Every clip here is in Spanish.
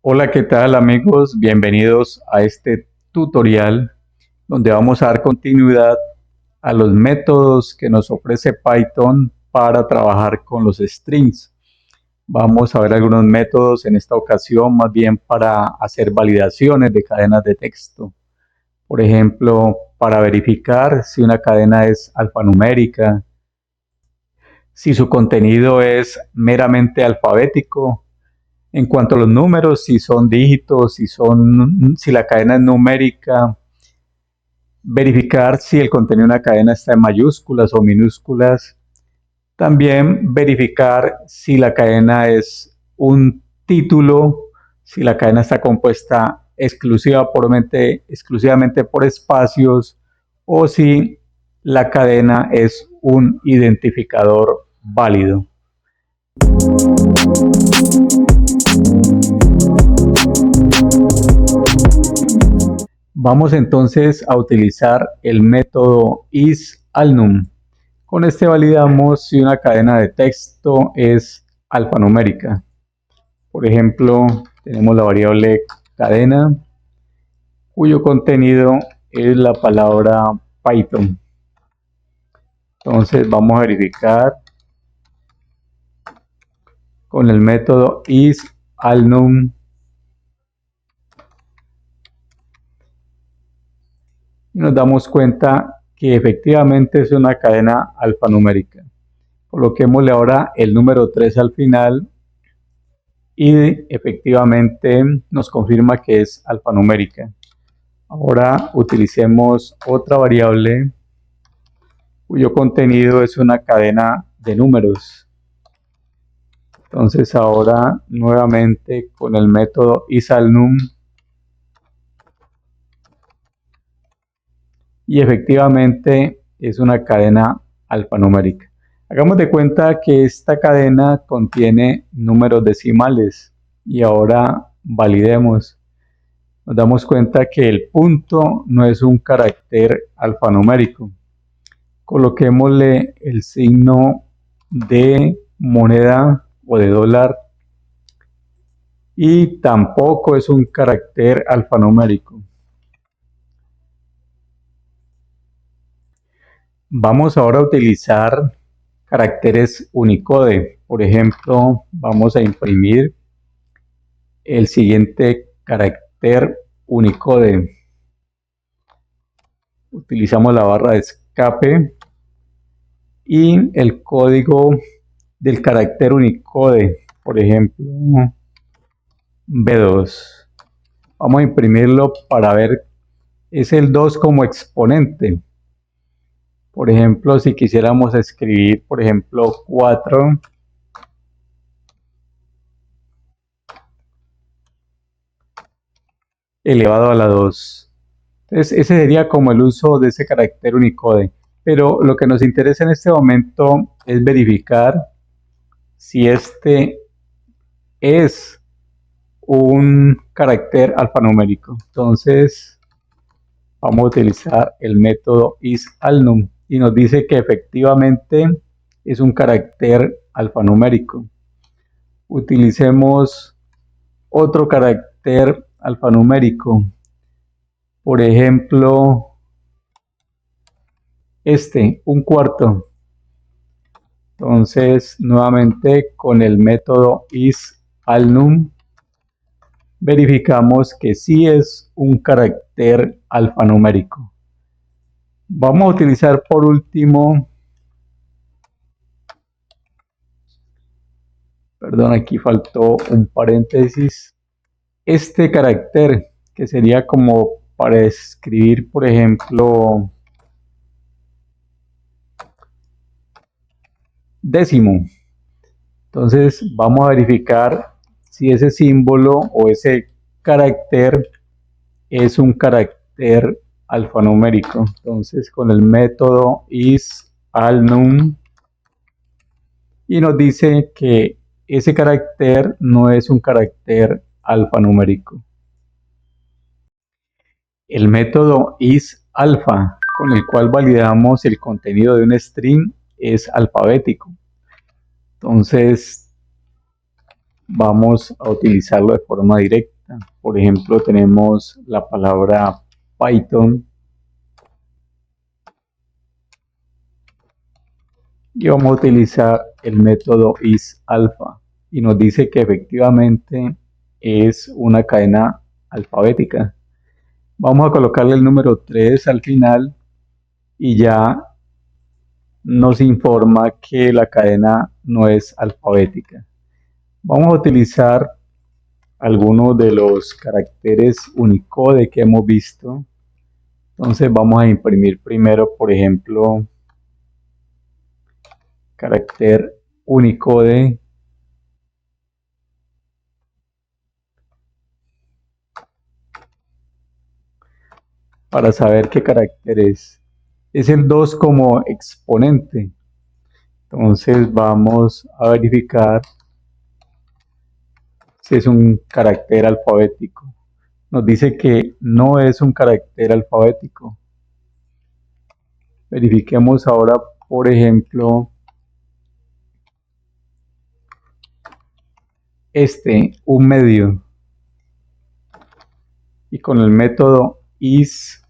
Hola, ¿qué tal amigos? Bienvenidos a este tutorial donde vamos a dar continuidad a los métodos que nos ofrece Python para trabajar con los strings. Vamos a ver algunos métodos en esta ocasión más bien para hacer validaciones de cadenas de texto. Por ejemplo, para verificar si una cadena es alfanumérica, si su contenido es meramente alfabético. En cuanto a los números, si son dígitos, si la cadena es numérica, verificar si el contenido de una cadena está en mayúsculas o minúsculas. También verificar si la cadena es un título, si la cadena está compuesta exclusivamente por espacios o si la cadena es un identificador válido. Vamos entonces a utilizar el método isAlnum. Con este validamos si una cadena de texto es alfanumérica. Por ejemplo, tenemos la variable cadena, cuyo contenido es la palabra Python. Entonces vamos a verificar con el método isAlnum y nos damos cuenta que efectivamente es una cadena alfanumérica. Coloquémosle ahora el número 3 al final y efectivamente nos confirma que es alfanumérica. Ahora utilicemos otra variable cuyo contenido es una cadena de números. Entonces ahora nuevamente con el método isAlnum y efectivamente es una cadena alfanumérica. Hagamos de cuenta que esta cadena contiene números decimales y ahora validemos. Nos damos cuenta que el punto no es un carácter alfanumérico. Coloquémosle el signo de moneda o de dólar y tampoco es un carácter alfanumérico. Vamos ahora a utilizar caracteres Unicode. Por ejemplo, vamos a imprimir el siguiente carácter Unicode. Utilizamos la barra de escape y el código del carácter Unicode, por ejemplo, B2. Vamos a imprimirlo para ver, es el 2 como exponente. Por ejemplo, si quisiéramos escribir, por ejemplo, 4 elevado a la 2. Entonces, ese sería como el uso de ese carácter Unicode. Pero lo que nos interesa en este momento es verificar si este es un carácter alfanumérico. Entonces, vamos a utilizar el método isAlnum y nos dice que efectivamente es un carácter alfanumérico. Utilicemos otro carácter alfanumérico, por ejemplo un cuarto. Entonces nuevamente con el método isAlnum verificamos que sí es un carácter alfanumérico. Vamos a utilizar por último, perdón, aquí faltó un paréntesis, este carácter que sería como para escribir, por ejemplo, décimo. Entonces vamos a verificar si ese símbolo o ese carácter es un carácter alfanumérico. Entonces con el método isAlnum y nos dice que ese carácter no es un carácter alfanumérico. El método isAlpha, con el cual validamos el contenido de un string, es alfabético. Entonces vamos a utilizarlo de forma directa. correcta. Por ejemplo, tenemos la palabra Python y vamos a utilizar el método isAlpha y nos dice que efectivamente es una cadena alfabética. Vamos a colocarle el número 3 al final y ya nos informa que la cadena no es alfabética. Vamos a utilizar algunos de los caracteres Unicode que hemos visto. Entonces vamos a imprimir primero, por ejemplo, carácter Unicode. Para saber qué carácter es. Es el 2 como exponente. Entonces vamos a verificar si es un carácter alfabético. Nos dice que no es un carácter alfabético. Verifiquemos ahora, por ejemplo, un medio. Y con el método isAlpha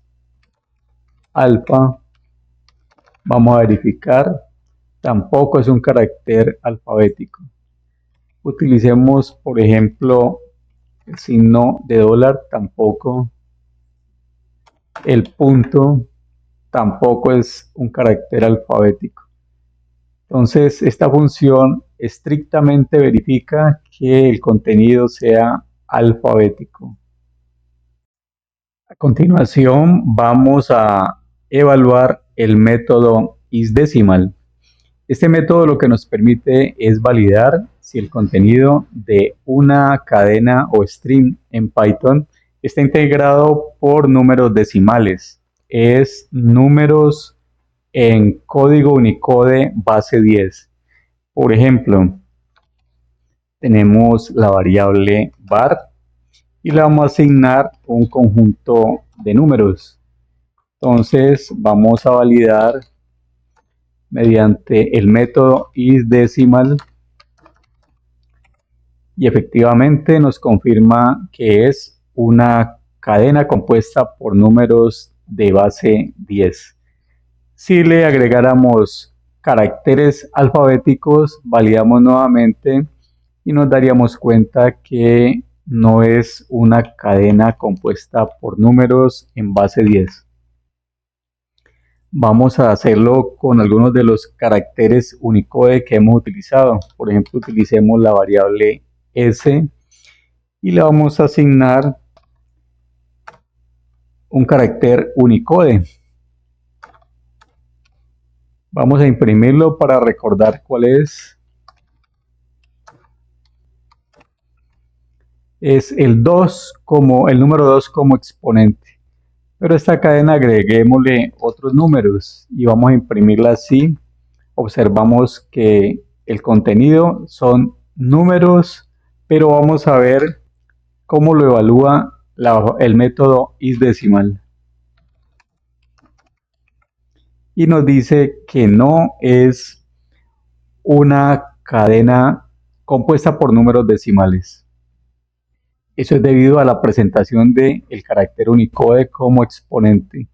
vamos a verificar. Tampoco es un carácter alfabético. Utilicemos, por ejemplo, el signo de dólar, tampoco. El punto tampoco es un carácter alfabético. Entonces, esta función estrictamente verifica que el contenido sea alfabético. A continuación, vamos a evaluar el método isDecimal. Este método lo que nos permite es validar si el contenido de una cadena o string en Python está integrado por números decimales. Es números en código Unicode base 10. Por ejemplo, tenemos la variable var y le vamos a asignar un conjunto de números. Entonces vamos a validar mediante el método isDecimal y efectivamente nos confirma que es una cadena compuesta por números de base 10. Si le agregáramos caracteres alfabéticos, validamos nuevamente y nos daríamos cuenta que no es una cadena compuesta por números en base 10. Vamos a hacerlo con algunos de los caracteres Unicode que hemos utilizado. Por ejemplo, utilicemos la variable s y le vamos a asignar un carácter Unicode. Vamos a imprimirlo para recordar cuál es. Es el 2 como el número 2 como exponente. Pero a esta cadena agreguémosle otros números y vamos a imprimirla así. Observamos que el contenido son números, pero vamos a ver cómo lo evalúa el método isDecimal. Y nos dice que no es una cadena compuesta por números decimales. Eso es debido a la presentación del carácter Unicode como exponente.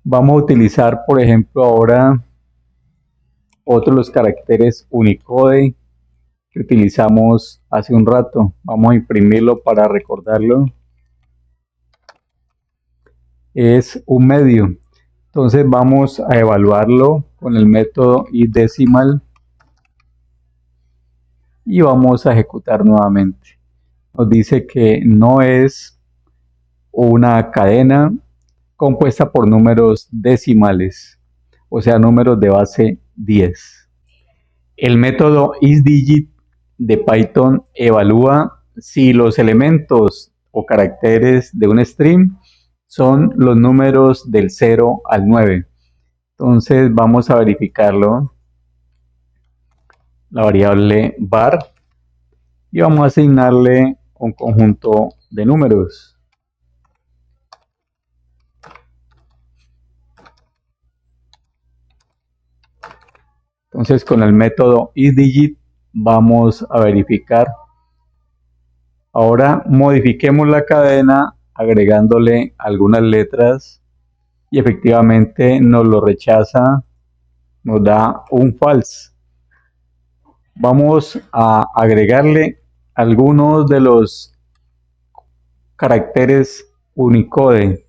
Vamos a utilizar, por ejemplo, ahora otros los caracteres Unicode que utilizamos hace un rato. Vamos a imprimirlo para recordarlo. Es un medio. Entonces vamos a evaluarlo con el método isDecimal y vamos a ejecutar nuevamente. Nos dice que no es una cadena compuesta por números decimales, o sea, números de base 10. El método isDigit de Python evalúa si los elementos o caracteres de un string son los números del 0 al 9. Entonces vamos a verificarlo. La variable var y vamos a asignarle un conjunto de números. Entonces con el método isDigit vamos a verificar Ahora modifiquemos la cadena agregándole algunas letras y efectivamente nos lo rechaza, nos da un false. Vamos a agregarle algunos de los caracteres Unicode.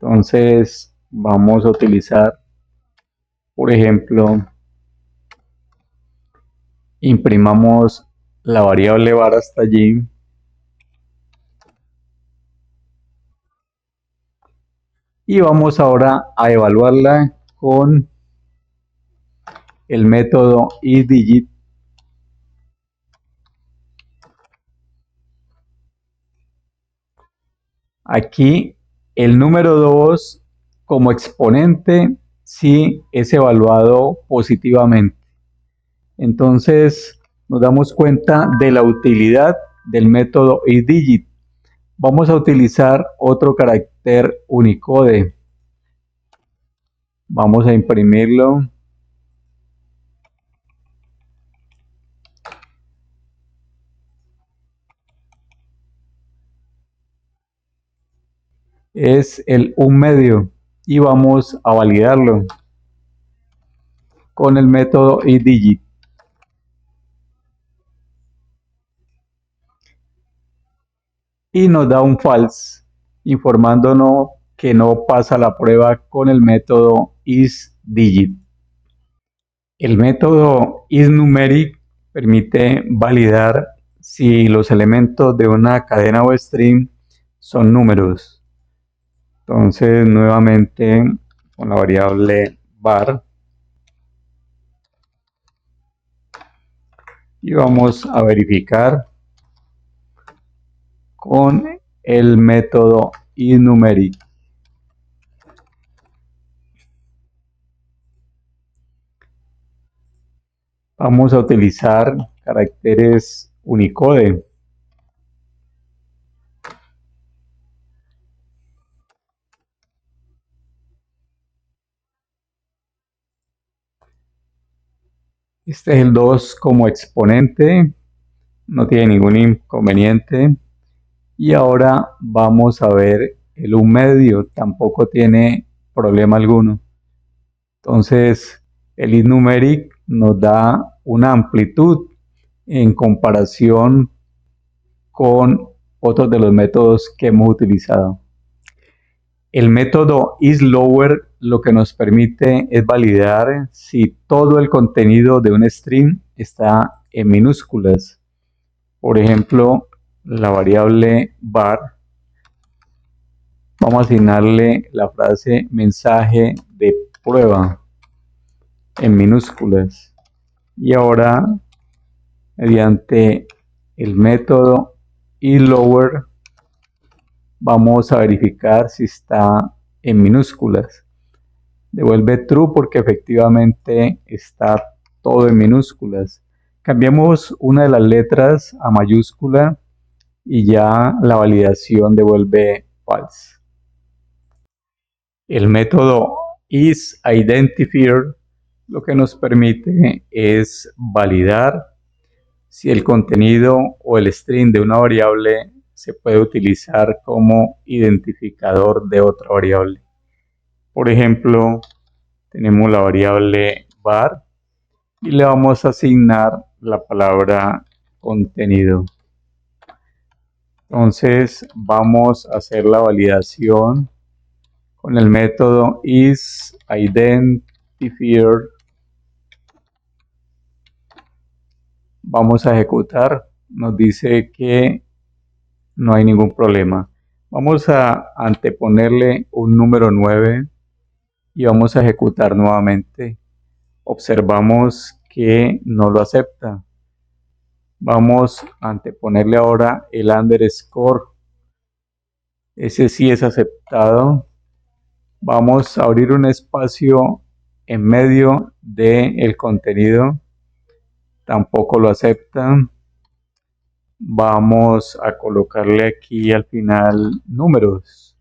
Entonces vamos a utilizar, por ejemplo, imprimamos la variable var hasta allí y vamos ahora a evaluarla con el método isDigit. Aquí el número 2 como exponente sí es evaluado positivamente. Entonces nos damos cuenta de la utilidad del método isDigit. Vamos a utilizar otro carácter Unicode. Vamos a imprimirlo. Es el 1/2 y vamos a validarlo con el método isDigit. Y nos da un false, informándonos que no pasa la prueba con el método isDigit. El método isNumeric permite validar si los elementos de una cadena o string son números. Entonces, nuevamente con la variable var y vamos a verificar con el método isNumeric. Vamos a utilizar caracteres Unicode. Este es el 2 como exponente, no tiene ningún inconveniente. Y ahora vamos a ver el 1/2, tampoco tiene problema alguno. Entonces el isNumeric nos da una amplitud en comparación con otros de los métodos que hemos utilizado. El método isLower lo que nos permite es validar si todo el contenido de un string está en minúsculas. Por ejemplo, la variable var, vamos a asignarle la frase mensaje de prueba en minúsculas. Y ahora, mediante el método isLower, vamos a verificar si está en minúsculas. Devuelve true porque efectivamente está todo en minúsculas. Cambiamos una de las letras a mayúscula y ya la validación devuelve false. El método isIdentifier lo que nos permite es validar si el contenido o el string de una variable se puede utilizar como identificador de otra variable. Por ejemplo, tenemos la variable var y le vamos a asignar la palabra contenido. Entonces vamos a hacer la validación con el método isIdentifier. Vamos a ejecutar, nos dice que no hay ningún problema. Vamos a anteponerle un número 9 y vamos a ejecutar nuevamente. Observamos que no lo acepta. Vamos a anteponerle ahora el underscore. Ese sí es aceptado. Vamos a abrir un espacio en medio del contenido. Tampoco lo aceptan. Vamos a colocarle aquí al final números.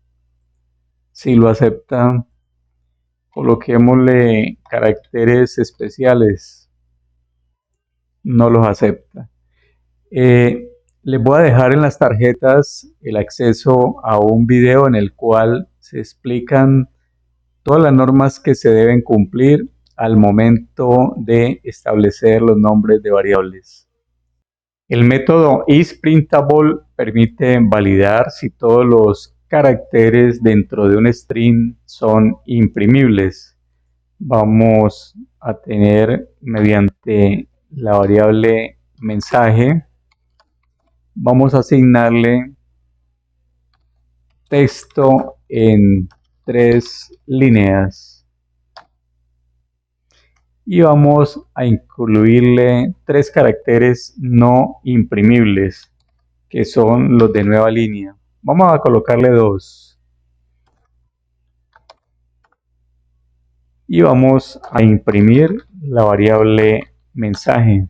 Si lo aceptan, coloquémosle caracteres especiales. No los acepta. Les voy a dejar en las tarjetas el acceso a un video en el cual se explican todas las normas que se deben cumplir al momento de establecer los nombres de variables. El método isPrintable permite validar si todos los caracteres dentro de un string son imprimibles. Vamos a tener mediante la variable mensaje, vamos a asignarle texto en 3 líneas y vamos a incluirle 3 caracteres no imprimibles, que son los de nueva línea. Vamos a colocarle 2 y vamos a imprimir la variable mensaje.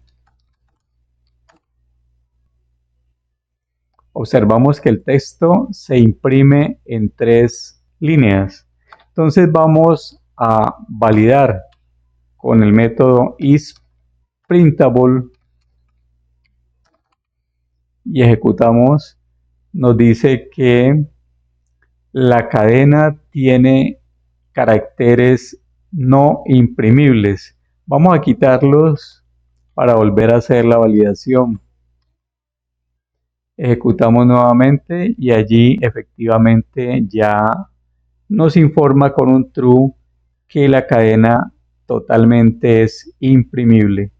Observamos que el texto se imprime en 3 líneas. Entonces vamos a validar con el método isPrintable y ejecutamos. Nos dice que la cadena tiene caracteres no imprimibles. Vamos a quitarlos para volver a hacer la validación. Ejecutamos nuevamente y allí efectivamente ya nos informa con un true que la cadena totalmente es imprimible.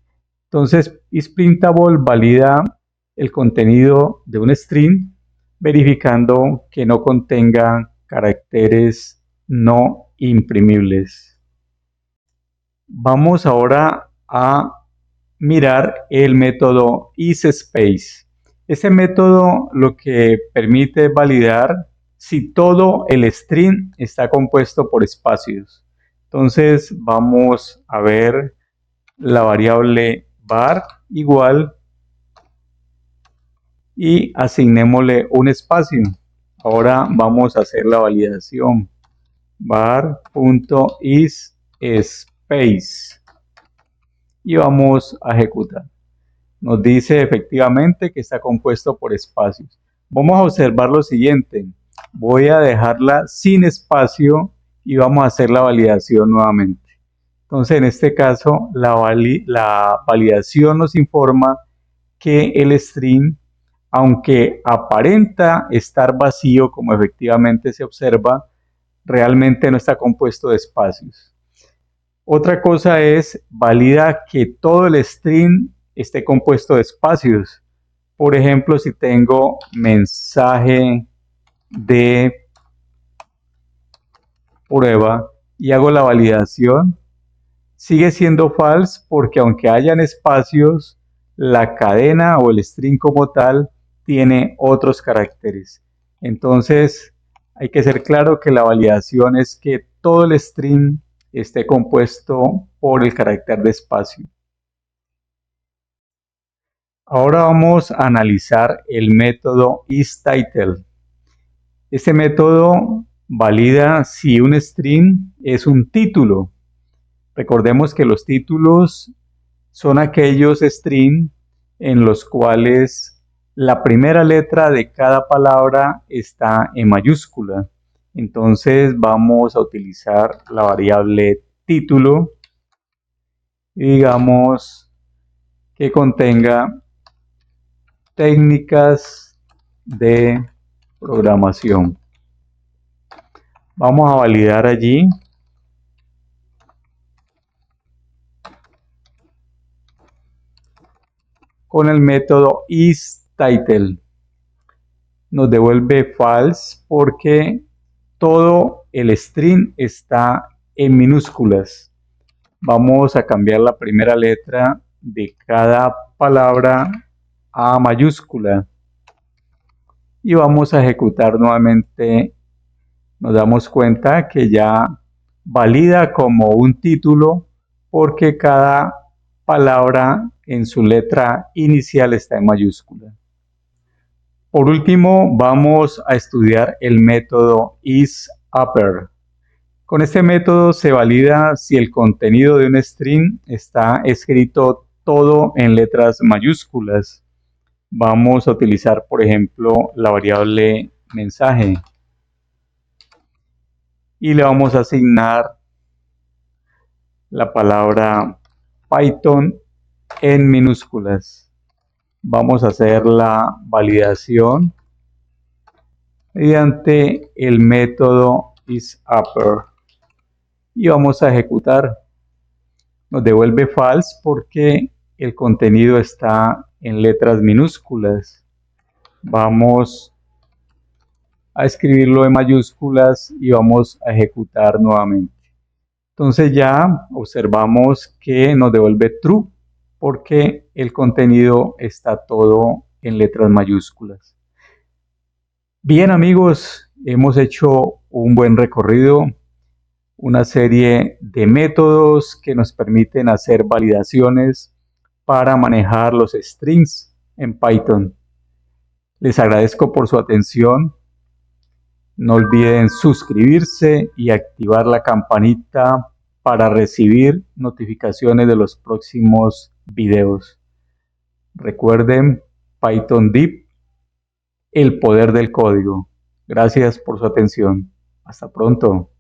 Entonces, isPrintable valida el contenido de un string verificando que no contenga caracteres no imprimibles. Vamos ahora a mirar el método isSpace. Este método lo que permite es validar si todo el string está compuesto por espacios. Entonces vamos a ver la variable var igual y asignémosle un espacio. Ahora vamos a hacer la validación. var.isSpace y vamos a ejecutar. Nos dice efectivamente que está compuesto por espacios. Vamos a observar lo siguiente. Voy a dejarla sin espacio y vamos a hacer la validación nuevamente. Entonces, en este caso, la validación nos informa que el string, aunque aparenta estar vacío, como efectivamente se observa, realmente no está compuesto de espacios. Otra cosa es, valida que todo el string esté compuesto de espacios. Por ejemplo, si tengo mensaje de prueba y hago la validación, sigue siendo false porque aunque hayan espacios, la cadena o el string como tal tiene otros caracteres. Entonces, hay que ser claro que la validación es que todo el string esté compuesto por el carácter de espacio. Ahora vamos a analizar el método isTitle. Este método valida si un string es un título. Recordemos que los títulos son aquellos strings en los cuales la primera letra de cada palabra está en mayúscula. Entonces vamos a utilizar la variable título y digamos que contenga técnicas de programación. Vamos a validar allí. Con el método isTitle. Nos devuelve false porque todo el string está en minúsculas. Vamos a cambiar la primera letra de cada palabra a mayúscula y vamos a ejecutar nuevamente. Nos damos cuenta que ya valida como un título porque cada palabra en su letra inicial está en mayúscula. Por último, vamos a estudiar el método isUpper. Con este método se valida si el contenido de un string está escrito todo en letras mayúsculas. Vamos a utilizar, por ejemplo, la variable mensaje y le vamos a asignar la palabra Python en minúsculas. Vamos a hacer la validación mediante el método isUpper y vamos a ejecutar. Nos devuelve false porque el contenido está en letras minúsculas. Vamos a escribirlo en mayúsculas y vamos a ejecutar nuevamente. Entonces ya observamos que nos devuelve true porque el contenido está todo en letras mayúsculas. Bien amigos, hemos hecho un buen recorrido, una serie de métodos que nos permiten hacer validaciones para manejar los strings en Python. Les agradezco por su atención. No olviden suscribirse y activar la campanita para recibir notificaciones de los próximos videos. Recuerden Python Deep, el poder del código. Gracias por su atención. Hasta pronto.